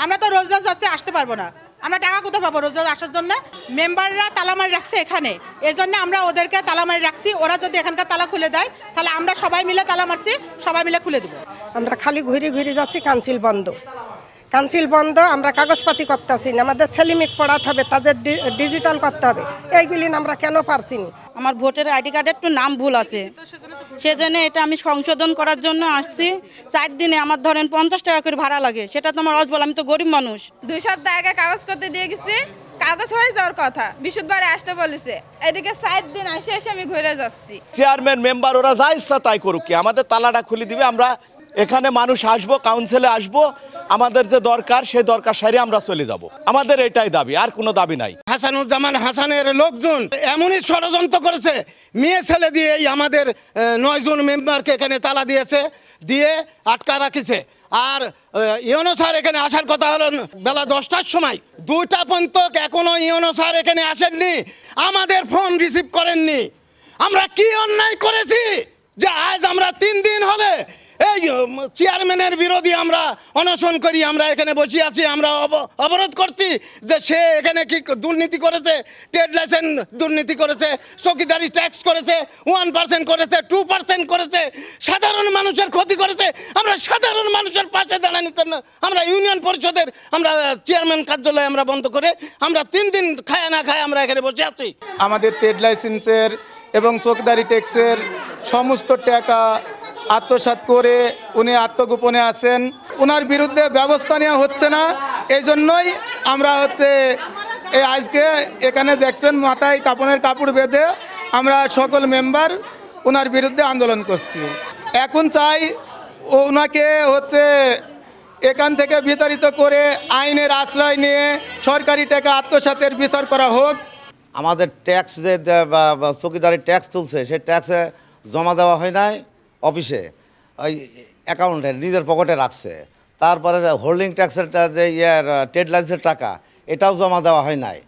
আমরা তো রোজ রোজ আসতে পারবো না, আমরা টাকা কোথায় পাবো রোজ রোজ আসার জন্য? মেম্বাররা তালা মারি রাখছে এখানে, এজন্য আমরা ওদেরকে তালা মারি রাখছি। ওরা যদি এখানকার তালা খুলে দেয় তাহলে আমরা সবাই মিলে তালা মারছি, সবাই মিলে খুলে দেবো। আমরা খালি ঘুরে ঘুরে যাচ্ছি, কাউন্সিল বন্ধ, কাউন্সিল বন্ধ। আমরা কাগজপাতি করতেছি না, আমাদের ছেলেমেয়ে পড়াতে হবে, তাদের ডিজিটাল করতে হবে, এইগুলি আমরা কেন পারছি না? আমার ভোটার আইডি কার্ডে একটু নাম ভুল আছে, সেজন্য এটা আমি সংশোধন করার জন্য আসছি। 4 দিনে আমার ধরেন 50 টাকা করে ভাড়া লাগে, সেটা তো আমার অজবল, আমি তো গরিব মানুষ। 2 সপ্তাহ আগে কাগজ করতে দিয়ে গেছি, কাগজ হয়ে যাওয়ার কথা, বৃহস্পতিবারে আসতে বলেছে, এদিকে 7 দিন এসে আমি ঘুরে যাচ্ছি। চেয়ারম্যান মেম্বার ওরা যা ইচ্ছা তাই করুক, কি আমাদের তালাটা খুলে দিবে, আমরা এখানে মানুষ আসবো, কাউন্সিলে আসবো, আমাদের যে দরকার সেই দরকার সারিয়ে আমরা চলে যাব। আমাদের এটাই দাবি, আর কোনো দাবি নাই। হাসানুজ্জামান হাসানের লোকজন এমনই ষড়যন্ত্র করেছে, মেয়ে ছেলে দিয়ে আমাদের 9 জন মেম্বারকে এখানে তালা দিয়েছে, দিয়ে আটকা রাখিছে। আর ইউনো স্যার এখানে আসার কথা হলো বেলা 10টার সময়, 2টা পর্যন্ত এখনো ইউনো স্যার এখানে আসেননি, আমাদের ফোন রিসিভ করেননি। আমরা কি অন্যায় করেছি যে আজ আমরা 3 দিন হবে এই চেয়ারম্যানের বিরোধী আমরা অনশন করি, আমরা এখানে বসে আছি, আমরা অবরোধ করছি যে সে এখানে কি দুর্নীতি করেছে, ট্রেড লাইসেন্স দুর্নীতি করেছে, চৌকিদারি ট্যাক্স করেছে, 1% করেছে, 2% করেছে, সাধারণ মানুষের ক্ষতি করেছে। আমরা সাধারণ মানুষের পাশে দাঁড়ানি, আমরা ইউনিয়ন পরিষদের আমরা চেয়ারম্যান কার্যালয় আমরা বন্ধ করে আমরা 3 দিন খায় না খায় আমরা এখানে বসে আছি। আমাদের ট্রেড লাইসেন্সের এবং চৌকিদারি ট্যাক্সের সমস্ত টাকা আত্মসাৎ করে উনি আত্মগোপনে আছেন, ওনার বিরুদ্ধে ব্যবস্থা নেওয়া হচ্ছে না। এই জন্যই আমরা এই আজকে এখানে দেখছেন মাথায় কাপড়ের কাপড় বেঁধে আমরা সকল মেম্বার ওনার বিরুদ্ধে আন্দোলন করছি। এখন চাই ওনাকে এখান থেকে বিতাড়িত করে আইনের আশ্রয় নিয়ে সরকারি টাকা আত্মসাতের বিচার করা হোক। আমাদের ট্যাক্স যে চৌকিদারি ট্যাক্স তুলছে, সেই ট্যাক্সে জমা দেওয়া হয় নাই অফিসে, ওই অ্যাকাউন্টে নিজের পকেটে রাখছে। তারপরে হোল্ডিং ট্যাক্সের যে ট্রেড লাইসেন্সের টাকা, এটাও জমা দেওয়া হয় নাই।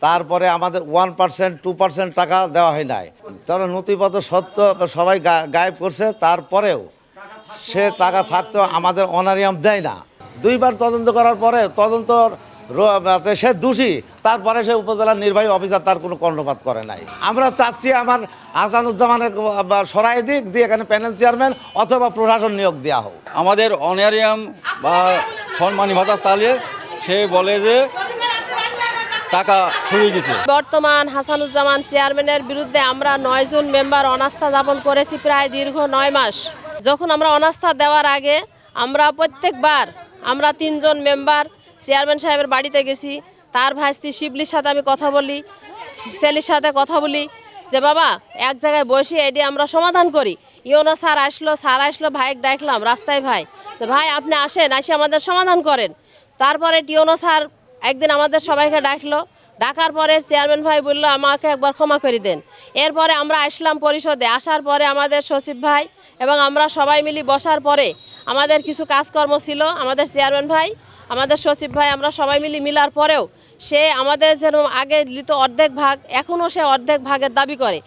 তারপরে আমাদের 1% 2% টাকা দেওয়া হয় নাই। তারা নথিপত্র সত্য সবাই গায়েব করছে, তারপরেও সে টাকা থাকতেও আমাদের অনারিয়াম দেয় না। 2বার তদন্ত করার পরে তদন্ত সে দোষী, তারপরে সে উপজেলার নির্বাহী অফিসার তার কোনো কর্ণপাত করে নাই। আমরা চাচ্ছি আমার হাসানুজ্জামানের সরাই দিক দিয়ে এখানে প্যানেল চেয়ারম্যান অথবা প্রশাসন নিয়োগ দেওয়া হোক। আমাদের অনারিয়াম বা সম্মানী ভাতা চালিয়ে সে বলে যে টাকা হয়ে গেছে। বর্তমান হাসানুজ্জামান চেয়ারম্যানের বিরুদ্ধে আমরা 9 জন মেম্বার অনাস্থা জ্ঞাপন করেছি প্রায় দীর্ঘ 9 মাস। যখন আমরা অনাস্থা দেওয়ার আগে আমরা প্রত্যেকবার আমরা 3 জন মেম্বার চেয়ারম্যান সাহেবের বাড়িতে গেছি, তার ভাইস্তি শিবলির সাথে আমি কথা বলি, সেলির সাথে কথা বলি যে বাবা এক জায়গায় বসে এটি আমরা সমাধান করি। ইউনো স্যার আসলো, ভাইকে ডাকলাম রাস্তায়, ভাই আপনি আসেন, আসে আমাদের সমাধান করেন। তারপরে টিওনো স্যার একদিন আমাদের সবাইকে ডাকার পরে চেয়ারম্যান ভাই বললো আমাকে একবার ক্ষমা করে দেন। এরপরে আমরা আসলাম পরিষদে, আসার পরে আমাদের সচিব ভাই এবং আমরা সবাই মিলে বসার পরে আমাদের কিছু কাজকর্ম ছিল, আমাদের চেয়ারম্যান ভাই আমাদের সচিব ভাই আমরা সবাই মিলার পরেও সে আমাদের যেন আগে দিত অর্ধেক ভাগ, এখনও সে অর্ধেক ভাগের দাবি করে।